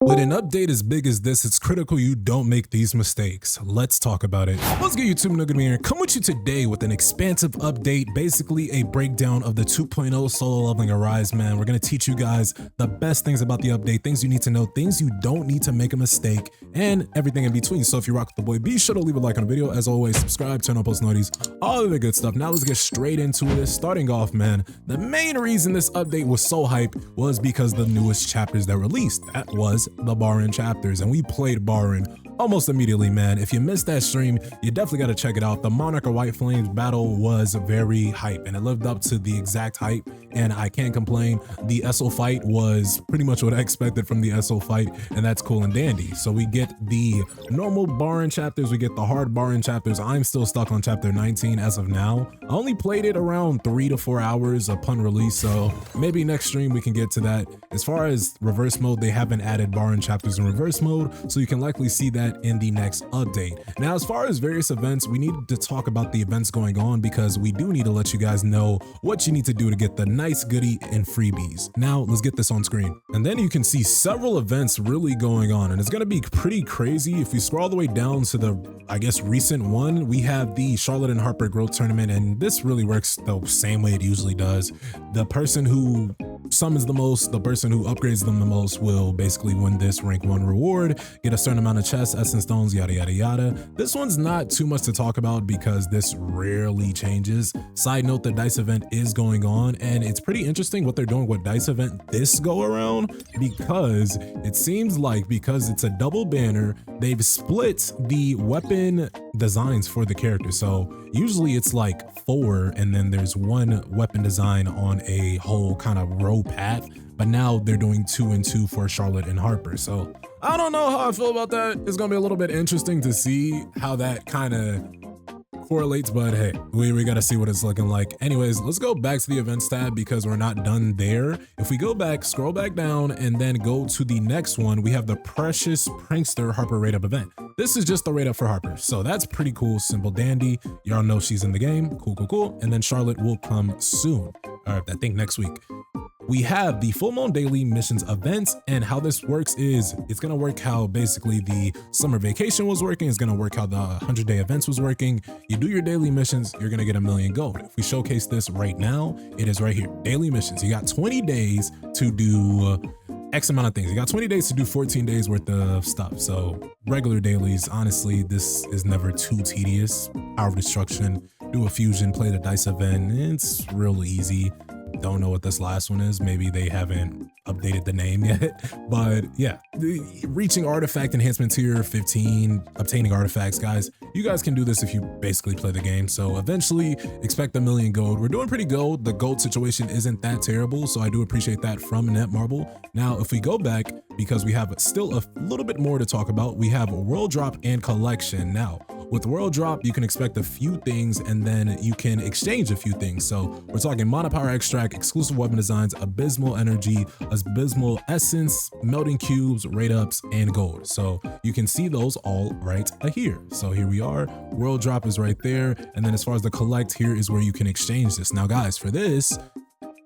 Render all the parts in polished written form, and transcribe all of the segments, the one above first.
With an update as big as this, it's critical you don't make these mistakes. Let's talk about it. What's good, YouTube? Nugget here. Come with you today with an expansive update, basically a breakdown of the 2.0 solo leveling Arise, man. We're going to teach you guys the best things about the update, things you need to know, things you don't need to make a mistake, and everything in between. So if you rock with the boy, be sure to leave a like on the video. As always, subscribe, turn on post notifications, all of the good stuff. Now let's get straight into this. Starting off, man, the main reason this update was so hype was because the newest chapters that released. That was the Baran chapters, and we played Baran almost immediately, man. If you missed that stream, you definitely got to check it out. The Monarch of White Flames battle was very hype, and it lived up to the exact hype, and I can't complain. The SO fight was pretty much what I expected from the SO fight, and that's cool and dandy. So we get the normal Baran chapters, we get the hard Baran chapters. I'm still stuck on chapter 19 as of now. I only played it around 3 to 4 hours upon release, so maybe next stream we can get to that. As far as reverse mode, they haven't added Baran chapters in reverse mode, so you can likely see that in the next update. Now, as far as various events, we need to talk about the events going on because we do need to let you guys know what you need to do to get the nice goodie and freebies. Now, let's get this on screen. And then you can see several events really going on, and it's going to be pretty crazy. If you scroll all the way down to the, I guess, recent one, we have the Charlotte and Harper Growth Tournament, and this really works the same way it usually does. The person who summons the most, the person who upgrades them the most will basically win this rank 1 reward, get a certain amount of chests, essence stones, yada yada yada. This one's not too much to talk about because this rarely changes. Side note, the dice event is going on, and it's pretty interesting what they're doing with dice event this go around, because it seems like, because it's a double banner, they've split the weapon designs for the character. So usually it's like 4 and then there's 1 weapon design on a whole kind of row path, but now they're doing 2 and 2 for Charlotte and Harper. So I don't know how I feel about that. It's gonna be a little bit interesting to see how that kind of correlates, but hey, we gotta see what it's looking like. Anyways, let's go back to the events tab because we're not done there. If we go back, scroll back down, and then go to the next one, we have the Precious Prankster Harper Rate Up event. This is just the rate up for Harper, so that's pretty cool, simple dandy. Y'all know she's in the game, cool. And then Charlotte will come soon, or I think next week. We have the Full Moon Daily Missions events, and how this works is it's going to work how basically the summer vacation was working. It's going to work how the 100-day events was working. You do your daily missions, you're going to get 1,000,000 gold. If we showcase this right now, it is right here. Daily missions. You got 20 days to do X amount of things. You got 20 days to do 14 days worth of stuff. So regular dailies, honestly, this is never too tedious. Power of Destruction, do a fusion, play the dice event. It's real easy. Don't know what this last one is. Maybe they haven't updated the name yet, but yeah, reaching artifact enhancement tier 15, obtaining artifacts, guys. You guys can do this if you basically play the game. So eventually expect 1,000,000 gold. We're doing pretty good. The gold situation isn't that terrible, so I do appreciate that from Netmarble. Now, if we go back, because we have still a little bit more to talk about, we have World Drop and Collection. Now, with World Drop, you can expect a few things and then you can exchange a few things. So we're talking Mana Power Extract, exclusive weapon designs, Abysmal Energy, Abysmal Essence, Melting Cubes, Rate Ups, and Gold. So you can see those all right here. So here we are. World Drop is right there. And then as far as the collect, here is where you can exchange this. Now, guys, for this,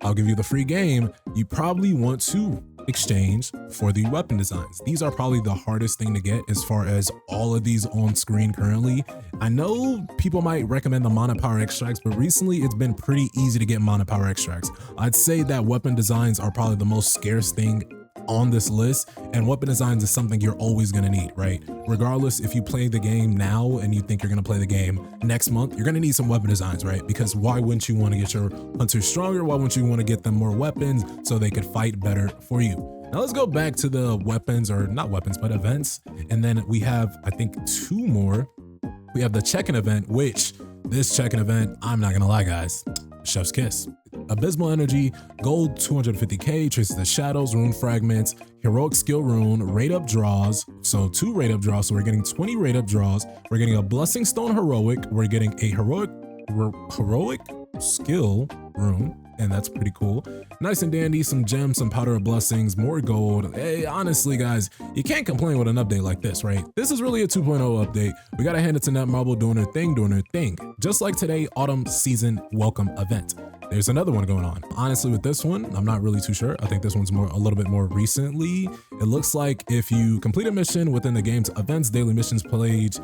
I'll give you the free game. You probably want to exchange for the weapon designs. These are probably the hardest thing to get as far as all of these on screen currently. I know people might recommend the Mana Power Extracts, but recently it's been pretty easy to get Mana Power Extracts. I'd say that weapon designs are probably the most scarce thing on this list, and weapon designs is something you're always going to need, right? Regardless if you play the game now and you think you're going to play the game next month, you're going to need some weapon designs, right? Because why wouldn't you want to get your hunters stronger? Why wouldn't you want to get them more weapons so they could fight better for you? Now let's go back to the weapons, or not weapons, but events. And then we have, I think, 2 more. We have the check-in event, which this check-in event, I'm not going to lie, guys, chef's kiss. Abysmal Energy, gold 250k, Traces of Shadows, Rune Fragments, Heroic Skill Rune, Rate Up Draws, so 2 Rate Up Draws, so we're getting 20 Rate Up Draws, we're getting a Blessing Stone Heroic, we're getting a Heroic Skill Rune, and that's pretty cool. Nice and dandy, some gems, some Powder of Blessings, more gold. Hey, honestly, guys, you can't complain with an update like this, right? This is really a 2.0 update. We gotta hand it to Netmarble doing her thing, just like today, Autumn Season Welcome event. there's another one going on. Honestly, with this one, I'm not really too sure. I think this one's a little bit more recently. It looks like if you complete a mission within the game's events daily missions page,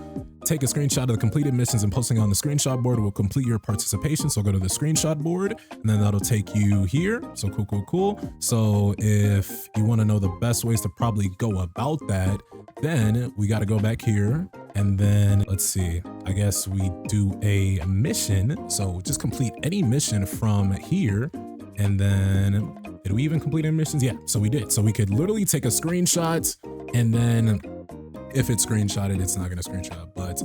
take a screenshot of the completed missions and posting on the screenshot board will complete your participation. So go to the screenshot board and then that'll take you here. So cool. So if you want to know the best ways to probably go about that, then we got to go back here and then let's see, I guess we do a mission. So just complete any mission from here. And then did we even complete any missions? Yeah, so we did. So we could literally take a screenshot and then if it's screenshotted, it's not going to screenshot, but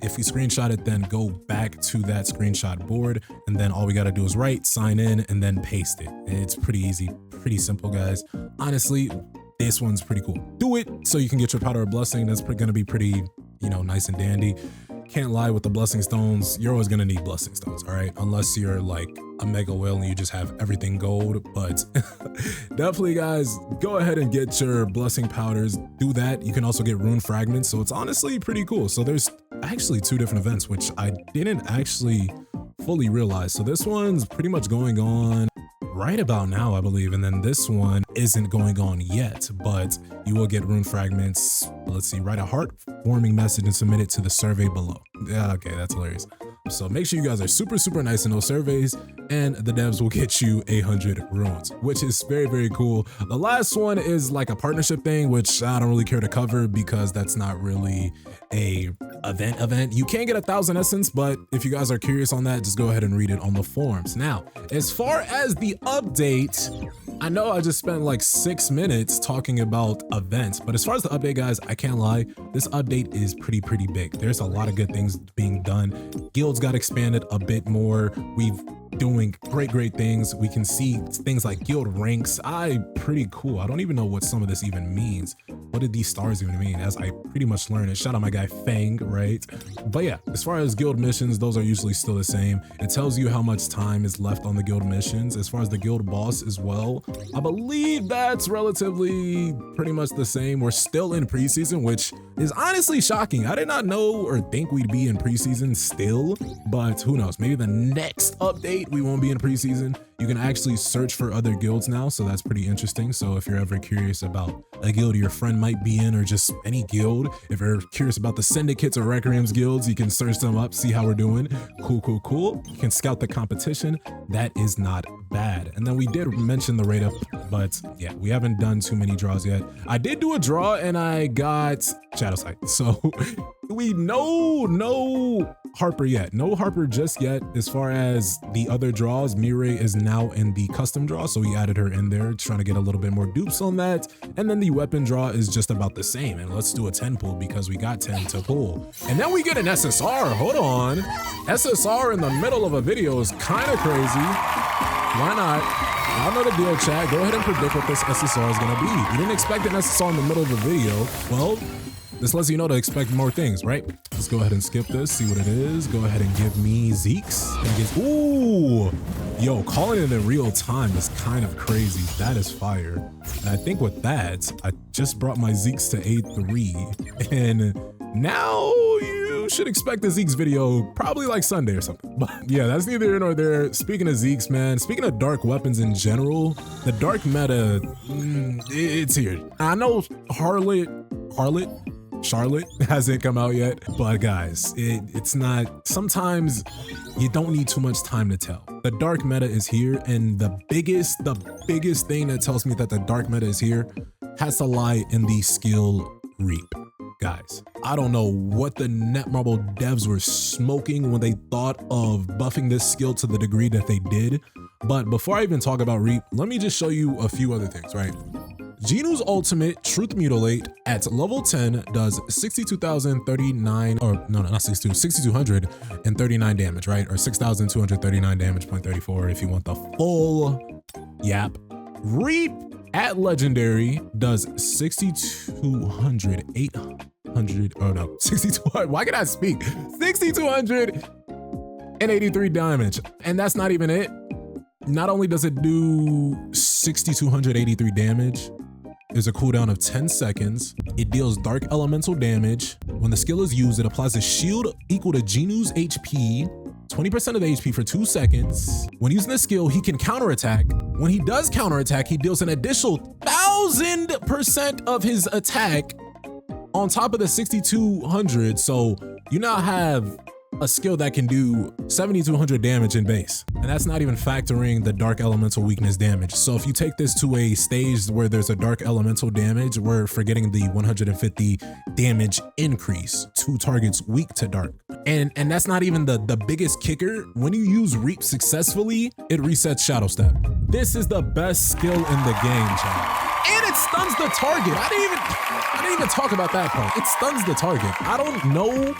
if we screenshot it, then go back to that screenshot board. And then all we got to do is write, sign in, and then paste it. It's pretty easy, pretty simple, guys. Honestly, this one's pretty cool. Do it so you can get your powder of blessing. That's going to be pretty, nice and dandy. Can't lie, with the blessing stones, you're always going to need blessing stones, all right? Unless you're like a mega whale and you just have everything gold. But definitely, guys, go ahead and get your blessing powders. Do that. You can also get rune fragments. So it's honestly pretty cool. So there's actually 2 different events, which I didn't actually fully realize. So this one's pretty much going on right about now, I believe. And then this one isn't going on yet, but you will get rune fragments. Let's see, write a heartwarming message and submit it to the survey below. Yeah, okay, that's hilarious. So make sure you guys are super nice in those surveys and the devs will get you 100 runes, which is very cool. The last one is like a partnership thing, which I don't really care to cover because that's not really a event. You can get 1,000 essence, but if you guys are curious on that, just go ahead and read it on the forums. Now, as far as the update, I know I just spent like 6 minutes talking about events, but as far as the update, guys, I can't lie, this update is pretty big. There's a lot of good things being done. Guilds got expanded a bit more. We've doing great things. We can see things like guild ranks. Pretty cool. I don't even know what some of this even means. What did these stars even mean? As I pretty much learned it. Shout out my guy Fang, right? But yeah, as far as guild missions, those are usually still the same. It tells you how much time is left on the guild missions. As far as the guild boss as well, I believe that's relatively pretty much the same. We're still in preseason, which is honestly shocking. I did not know or think we'd be in preseason still, but who knows? Maybe the next update we won't be in preseason. You can actually search for other guilds now, so that's pretty interesting. So if you're ever curious about a guild your friend might be in, or just any guild, if you're curious about the syndicates or requiems guilds, you can search them up, see how we're doing. Cool. You can scout the competition. That is not bad. And then we did mention the rate up, but yeah, we haven't done too many draws yet. I did do a draw and I got Shadow Sight, so we no Harper yet. No Harper just yet. As far as the other draws, Mireille is now in the custom draw, so we added her in there, trying to get a little bit more dupes on that. And then the weapon draw is just about the same. And let's do a 10 pull because we got 10 to pull. And then we get an SSR. Hold on. SSR in the middle of a video is kind of crazy. Why not? Y'all know the deal, chat. Go ahead and predict what this SSR is going to be. You didn't expect an SSR in the middle of a video. Well, this lets you know to expect more things, right? Let's go ahead and skip this, see what it is. Go ahead and give me Zeeks. Ooh, yo, calling it in real time is kind of crazy. That is fire. And I think with that, I just brought my Zeeks to A3, and now you should expect the Zeeks video probably like Sunday or something. But yeah, that's neither here nor there. Speaking of Zeeks, man, speaking of dark weapons in general, the dark meta, it's here. I know Charlotte hasn't come out yet, but guys, it's not, sometimes you don't need too much time to tell. The dark meta is here, and the biggest thing that tells me that the dark meta is here has to lie in the skill reap. Guys, I don't know what the Netmarble devs were smoking when they thought of buffing this skill to the degree that they did, but before I even talk about reap, let me just show you a few other things, right? Jinu's ultimate, Truth Mutilate, at level 10 does 62,039, or no, not 62, 6,239 damage, right? Or 6,239 damage, 0.34 if you want the full yap. Reap at legendary does 6,200, 800, oh no, 6,200, why can I speak? 6,283 damage, and that's not even it. Not only does it do 6,283 damage, there's a cooldown of 10 seconds. It deals dark elemental damage. When the skill is used, it applies a shield equal to Jinu's HP 20% of the HP for 2 seconds. When using the skill, he can counterattack. When he does counterattack, he deals an additional 1000% of his attack on top of the 6200. So you now have a skill that can do 7200 damage in base. And that's not even factoring the dark elemental weakness damage. So if you take this to a stage where there's a dark elemental damage, we're forgetting the 150 damage increase to targets weak to dark. And that's not even the biggest kicker. When you use Reap successfully, it resets Shadow Step. This is the best skill in the game, chat. And it stuns the target. I didn't even talk about that part. It stuns the target. I don't know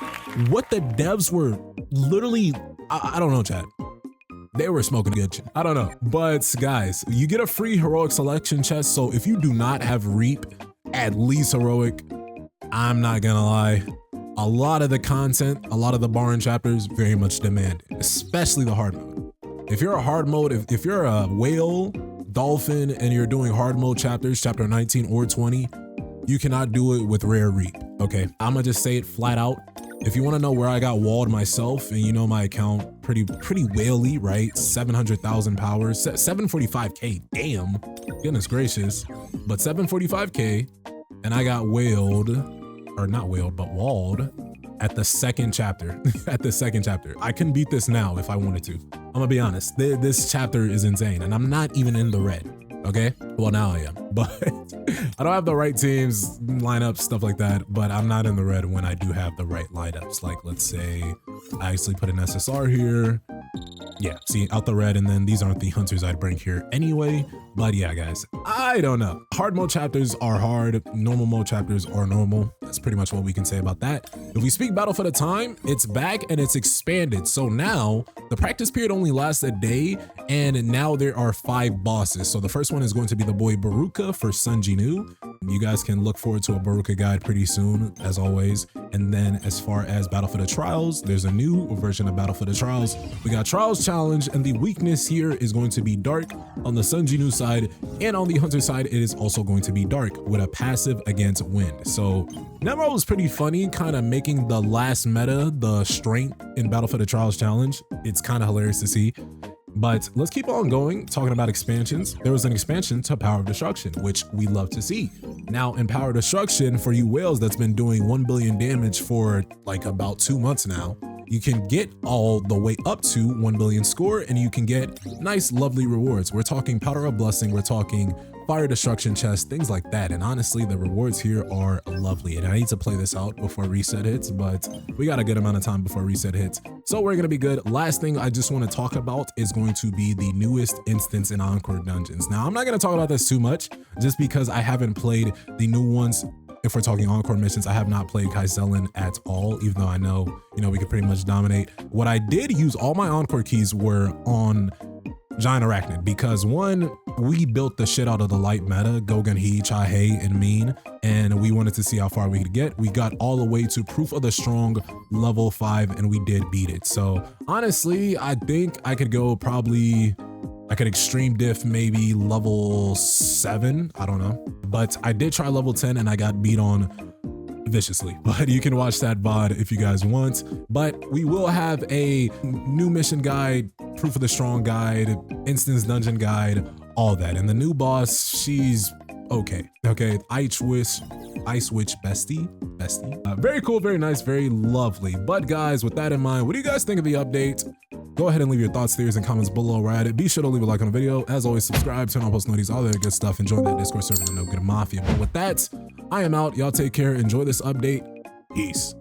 what the devs were literally, I don't know, chat. They were smoking good shit. I don't know. But guys, you get a free heroic selection chest. So if you do not have Reap, at least heroic, I'm not gonna lie. A lot of the content, a lot of the Baran chapters very much demand, especially the hard mode. If you're a hard mode, if you're a whale, dolphin, and you're doing hard mode chapters, chapter 19 or 20, you cannot do it with rare Reap, okay? I'm gonna just say it flat out. If you wanna know where I got walled myself, and you know my account, pretty whaley, right? 700,000 powers, 745K, damn, goodness gracious. But 745K, and I got whaled, or not whaled, but walled at the second chapter, at the second chapter. I can beat this now if I wanted to. I'm gonna be honest, this chapter is insane, and I'm not even in the red, okay? Well, now I am, but I don't have the right teams, lineups, stuff like that, but I'm not in the red when I do have the right lineups. Like, let's say I actually put an SSR here. Yeah, see, out the red, and then these aren't the hunters I'd bring here anyway. But yeah, guys, I don't know. Hard mode chapters are hard. Normal mode chapters are normal. That's pretty much what we can say about that. If we speak Battle for the Time, it's back and it's expanded. So now the practice period only lasts a day, and now there are 5 bosses. So the first one is going to be the boy Baruka for Sun Jinu. You guys can look forward to a Baruka guide pretty soon, as always. And then as far as Battle for the Trials, there's a new version of Battle for the Trials. We got Trials Challenge, and the weakness here is going to be dark on the Sun Jinu side, and on the Hunter side, it is also going to be dark with a passive against wind. So Nemro was pretty funny, kind of making the last meta the strength in Battle for the Trials Challenge. It's kind of hilarious to see. But let's keep on going, talking about expansions. There was an expansion to Power of Destruction, which we love to see. Now in Power of Destruction, for you whales that's been doing 1 billion damage for like about 2 months now, you can get all the way up to 1 billion score, and you can get nice, lovely rewards. We're talking Powder of Blessing, we're talking Fire Destruction chest, things like that. And honestly, the rewards here are lovely. And I need to play this out before reset hits, but we got a good amount of time before reset hits. So we're gonna be good. Last thing I just want to talk about is going to be the newest instance in Encore Dungeons. Now, I'm not gonna talk about this too much, just because I haven't played the new ones. If we're talking Encore missions, I have not played Kaizelin at all, even though I know, we could pretty much dominate. What I did use, all my Encore keys were on Giant Arachnid, because one, we built the shit out of the light meta, Gogan He, Chai, and Mean, and we wanted to see how far we could get. We got all the way to Proof of the Strong level 5, and we did beat it. So honestly, I think I could go probably, I could extreme diff maybe level 7, I don't know. But I did try level 10 and I got beat on viciously, but you can watch that VOD if you guys want. But we will have a new mission guide, Proof of the Strong guide, instance dungeon guide, all that. And the new boss, she's okay. Ice Witch bestie. Very cool, very nice, very lovely. But guys, with that in mind, what do you guys think of the update? Go ahead and leave your thoughts, theories, and comments below where at it. Be sure to leave a like on the video. As always, subscribe, turn on post notifications, all that good stuff, and join that Discord server, the No Good Mafia. But with that, I am out. Y'all take care. Enjoy this update. Peace.